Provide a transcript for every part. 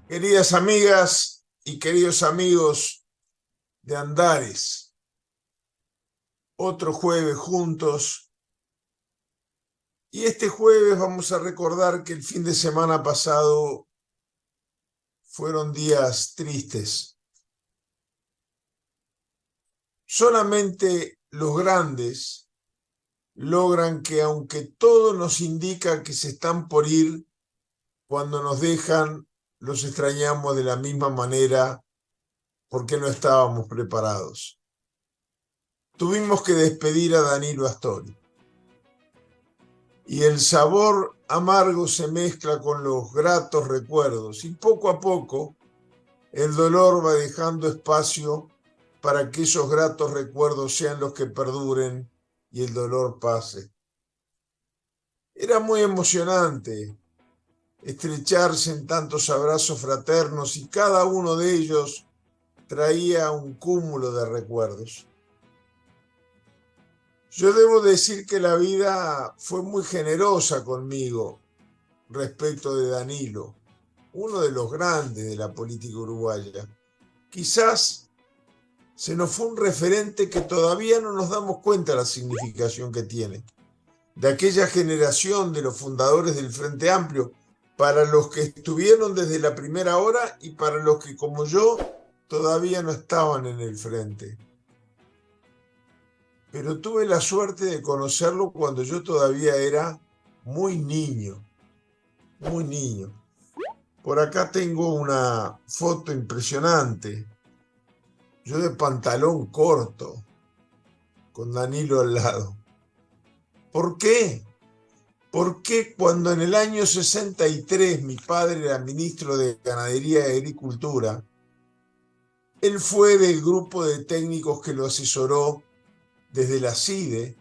Queridas amigas y queridos amigos de Andares, otro jueves juntos. Y este jueves vamos a recordar que el fin de semana pasado fueron días tristes. Solamente los grandes logran que, aunque todo nos indica que se están por ir, cuando nos dejan, los extrañamos de la misma manera porque no estábamos preparados. Tuvimos que despedir a Danilo Astori. Y el sabor amargo se mezcla con los gratos recuerdos. Y poco a poco el dolor va dejando espacio para que esos gratos recuerdos sean los que perduren y el dolor pase. Era muy emocionante estrecharse en tantos abrazos fraternos y cada uno de ellos traía un cúmulo de recuerdos. Yo debo decir que la vida fue muy generosa conmigo respecto de Danilo, uno de los grandes de la política uruguaya. Quizás se nos fue un referente que todavía no nos damos cuenta de la significación que tiene. De aquella generación de los fundadores del Frente Amplio, para los que estuvieron desde la primera hora y para los que, como yo, todavía no estaban en el frente. Pero tuve la suerte de conocerlo cuando yo todavía era muy niño, muy niño. Por acá tengo una foto impresionante, yo de pantalón corto, con Danilo al lado. ¿Por qué? Porque cuando en el año 63 mi padre era ministro de Ganadería y Agricultura, él fue del grupo de técnicos que lo asesoró desde la CIDE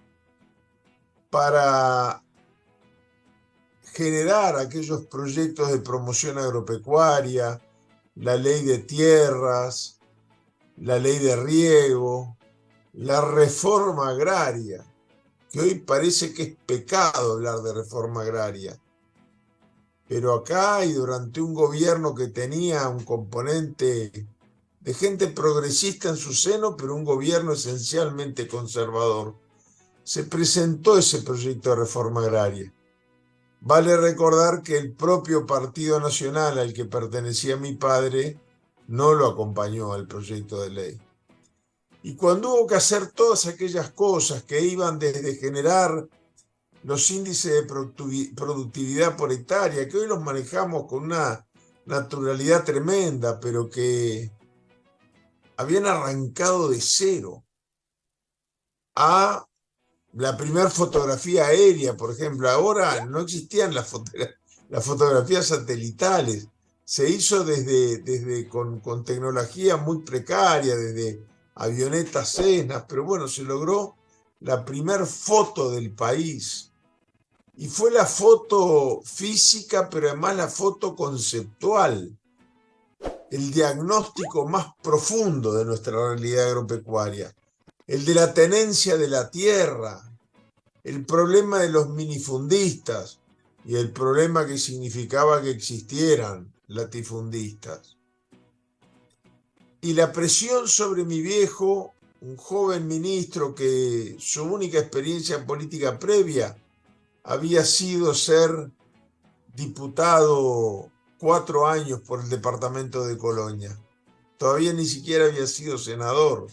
para generar aquellos proyectos de promoción agropecuaria, la ley de tierras, la ley de riego, la reforma agraria, que hoy parece que es pecado hablar de reforma agraria. Pero acá y durante un gobierno que tenía un componente de gente progresista en su seno, pero un gobierno esencialmente conservador, se presentó ese proyecto de reforma agraria. Vale recordar que el propio Partido Nacional al que pertenecía mi padre no lo acompañó al proyecto de ley. Y cuando hubo que hacer todas aquellas cosas que iban desde generar los índices de productividad por hectárea, que hoy los manejamos con una naturalidad tremenda, pero que habían arrancado de cero, a la primera fotografía aérea, por ejemplo. Ahora no existían las fotografías satelitales. Se hizo con tecnología muy precaria, desde avionetas Cessna, pero bueno, se logró la primera foto del país. Y fue la foto física, pero además la foto conceptual, el diagnóstico más profundo de nuestra realidad agropecuaria, el de la tenencia de la tierra, el problema de los minifundistas y el problema que significaba que existieran latifundistas. Y la presión sobre mi viejo, un joven ministro que su única experiencia política previa había sido ser diputado 4 años por el departamento de Colonia. Todavía ni siquiera había sido senador.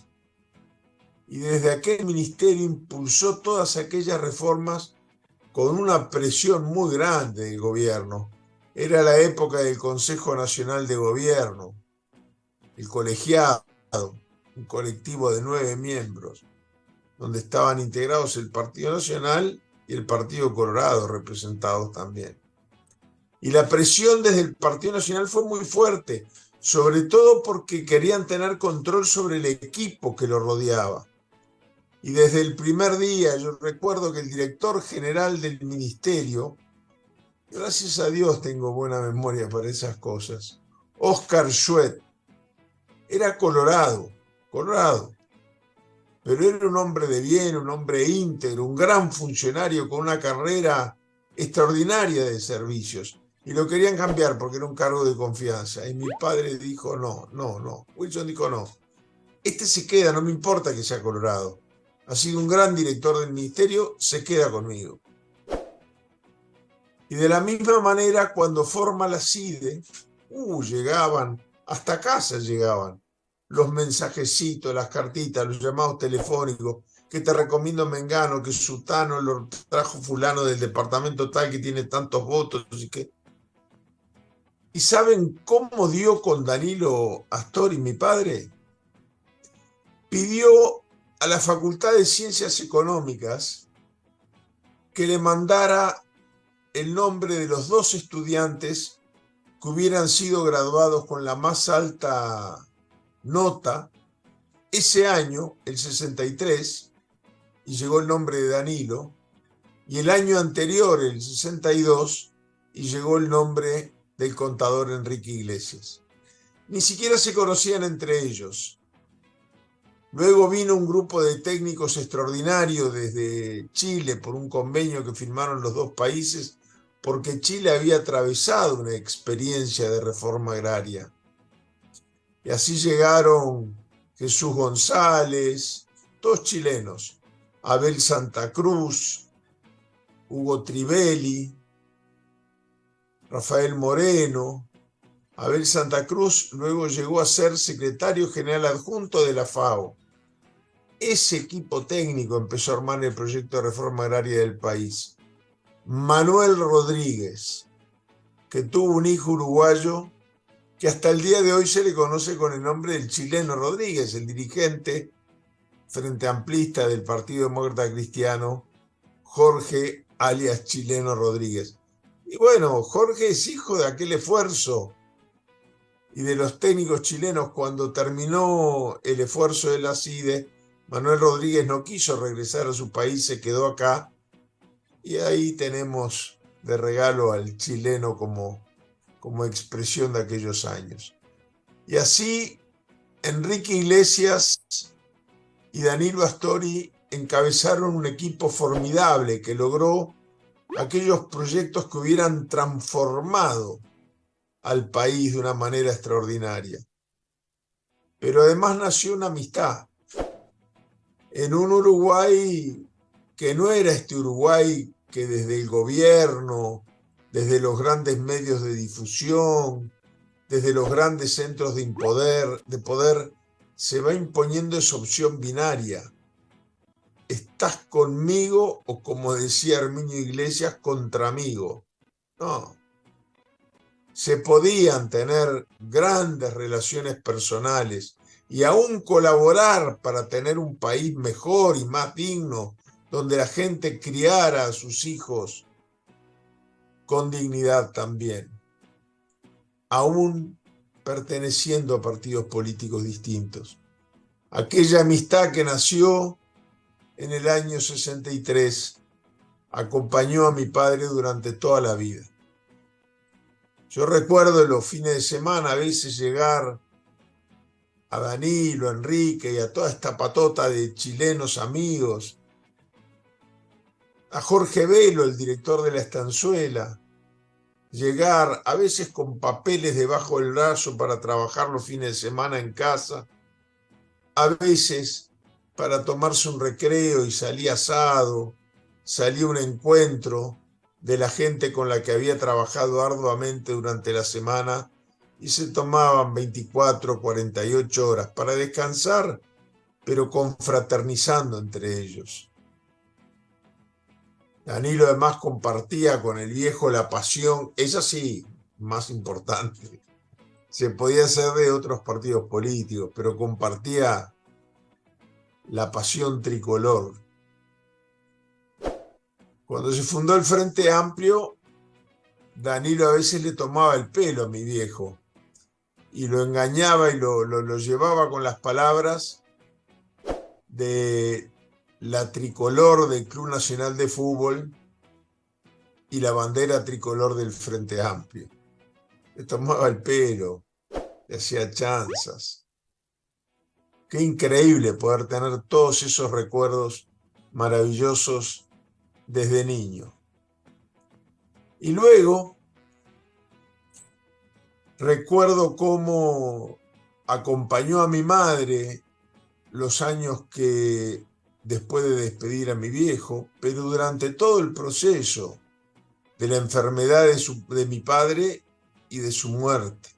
Y desde aquel ministerio impulsó todas aquellas reformas con una presión muy grande del gobierno. Era la época del Consejo Nacional de Gobierno, el colegiado, un colectivo de 9 miembros, donde estaban integrados el Partido Nacional y el Partido Colorado representados también. Y la presión desde el Partido Nacional fue muy fuerte, sobre todo porque querían tener control sobre el equipo que lo rodeaba. Y desde el primer día, yo recuerdo que el director general del ministerio, gracias a Dios tengo buena memoria para esas cosas, Oscar Schwed, era colorado, pero era un hombre de bien, un hombre íntegro, un gran funcionario con una carrera extraordinaria de servicios. Y lo querían cambiar porque era un cargo de confianza. Y mi padre dijo, no, no, no. Wilson dijo, no. Este se queda, no me importa que sea colorado. Ha sido un gran director del ministerio, se queda conmigo. Y de la misma manera, cuando forma la CIDE, llegaban, hasta casa llegaban, los mensajecitos, las cartitas, los llamados telefónicos, que te recomiendo Mengano, que Sutano lo trajo fulano del departamento tal que tiene tantos votos. ¿Y saben cómo dio con Danilo Astori, mi padre? Pidió a la Facultad de Ciencias Económicas que le mandara el nombre de los 2 estudiantes que hubieran sido graduados con la más alta nota ese año, el 63, y llegó el nombre de Danilo, y el año anterior, el 62, y llegó el nombre del contador Enrique Iglesias. Ni siquiera se conocían entre ellos. Luego vino un grupo de técnicos extraordinarios desde Chile por un convenio que firmaron los 2 países, porque Chile había atravesado una experiencia de reforma agraria. Y así llegaron Jesús González, todos chilenos, Abel Santa Cruz, Hugo Trivelli, Rafael Moreno. Abel Santa Cruz luego llegó a ser secretario general adjunto de la FAO. Ese equipo técnico empezó a armar el proyecto de reforma agraria del país. Manuel Rodríguez, que tuvo un hijo uruguayo que hasta el día de hoy se le conoce con el nombre del chileno Rodríguez, el dirigente frente amplista del Partido Demócrata Cristiano, Jorge alias Chileno Rodríguez. Y bueno, Jorge es hijo de aquel esfuerzo y de los técnicos chilenos. Cuando terminó el esfuerzo de la CIDE, Manuel Rodríguez no quiso regresar a su país, se quedó acá, y ahí tenemos de regalo al chileno como expresión de aquellos años. Y así Enrique Iglesias y Danilo Astori encabezaron un equipo formidable que logró aquellos proyectos que hubieran transformado al país de una manera extraordinaria. Pero además nació una amistad en un Uruguay que no era este Uruguay que desde el gobierno, desde los grandes medios de difusión, desde los grandes centros de poder, se va imponiendo esa opción binaria. ¿Estás conmigo o, como decía Herminio Iglesias, contramigo? No. Se podían tener grandes relaciones personales y aún colaborar para tener un país mejor y más digno, donde la gente criara a sus hijos con dignidad también, aún perteneciendo a partidos políticos distintos. Aquella amistad que nació en el año 63 acompañó a mi padre durante toda la vida. Yo recuerdo en los fines de semana a veces llegar a Danilo, a Enrique y a toda esta patota de chilenos amigos, a Jorge Velo, el director de La Estanzuela, llegar a veces con papeles debajo del brazo para trabajar los fines de semana en casa, a veces para tomarse un recreo y salía asado, salía un encuentro de la gente con la que había trabajado arduamente durante la semana y se tomaban 24, 48 horas para descansar, pero confraternizando entre ellos. Danilo además compartía con el viejo la pasión, ella sí, más importante. Se podía ser de otros partidos políticos, pero compartía la pasión tricolor. Cuando se fundó el Frente Amplio, Danilo a veces le tomaba el pelo a mi viejo y lo engañaba y lo llevaba con las palabras de la tricolor del Club Nacional de Fútbol y la bandera tricolor del Frente Amplio. Le tomaba el pelo, le hacía chanzas. Qué increíble poder tener todos esos recuerdos maravillosos desde niño. Y luego, Recuerdo cómo acompañó a mi madre los años que después de despedir a mi viejo, pero durante todo el proceso de la enfermedad de mi padre y de su muerte.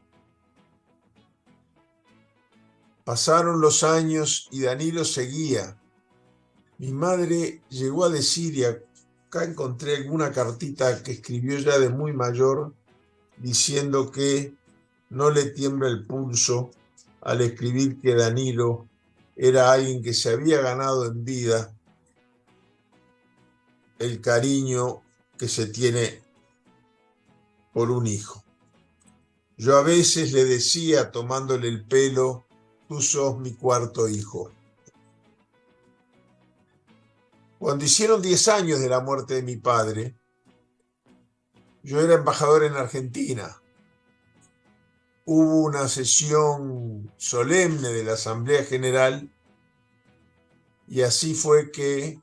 Pasaron los años y Danilo seguía. Mi madre llegó a decir, y acá encontré alguna cartita que escribió ya de muy mayor, diciendo que no le tiembla el pulso al escribir que Danilo era alguien que se había ganado en vida el cariño que se tiene por un hijo. Yo a veces le decía, tomándole el pelo, tú sos mi cuarto hijo. Cuando hicieron 10 años de la muerte de mi padre, yo era embajador en Argentina. Hubo una sesión solemne de la Asamblea General y así fue que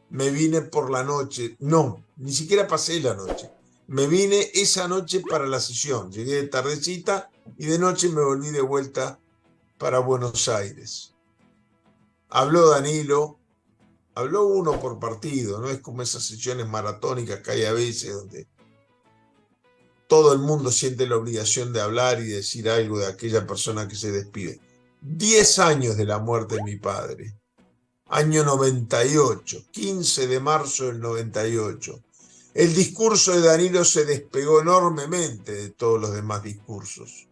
me vine por la noche. No, ni siquiera pasé la noche. Me vine esa noche para la sesión. Llegué de tardecita y de noche me volví de vuelta para Buenos Aires. Habló Danilo, habló uno por partido, no es como esas sesiones maratónicas que hay a veces donde todo el mundo siente la obligación de hablar y decir algo de aquella persona que se despide. 10 años de la muerte de mi padre, año 98, 15 de marzo del 98. El discurso de Danilo se despegó enormemente de todos los demás discursos.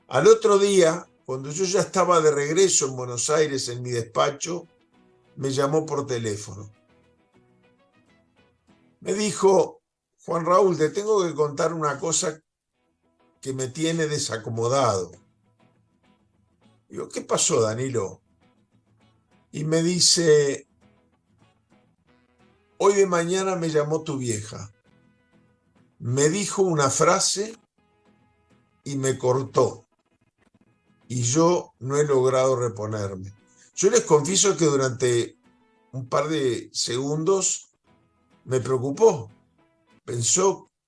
Al otro día, cuando yo ya estaba de regreso en Buenos Aires en mi despacho, me llamó por teléfono. Me dijo, Juan Raúl, te tengo que contar una cosa que me tiene desacomodado. Digo, ¿qué pasó, Danilo? Y me dice, hoy de mañana me llamó tu vieja. Me dijo una frase y me cortó. Y yo no he logrado reponerme. Yo les confieso que durante un par de segundos me preocupó.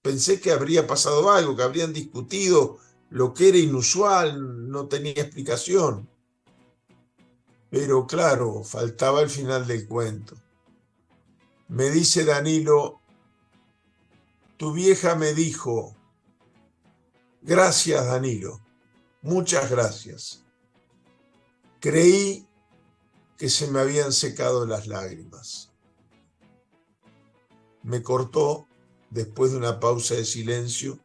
Pensé que habría pasado algo, que habrían discutido lo que era inusual, no tenía explicación. Pero claro, faltaba el final del cuento. Me dice Danilo, tu vieja me dijo, gracias Danilo, muchas gracias. Creí que se me habían secado las lágrimas. Me cortó después de una pausa de silencio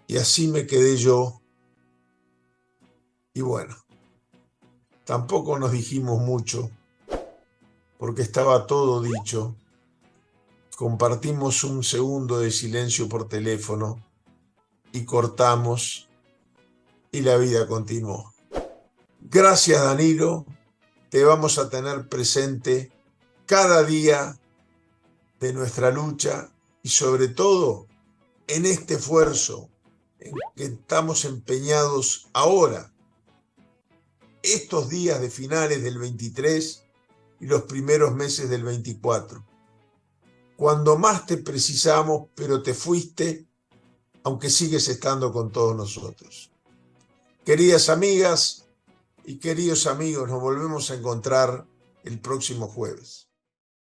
y así me quedé yo. Y bueno, tampoco nos dijimos mucho porque estaba todo dicho. Compartimos un segundo de silencio por teléfono y cortamos y la vida continuó. Gracias, Danilo. Te vamos a tener presente cada día de nuestra lucha y sobre todo en este esfuerzo en que estamos empeñados ahora, estos días de finales del 23 y los primeros meses del 24. Cuando más te precisamos, pero te fuiste, aunque sigues estando con todos nosotros. Queridas amigas y queridos amigos, nos volvemos a encontrar el próximo jueves.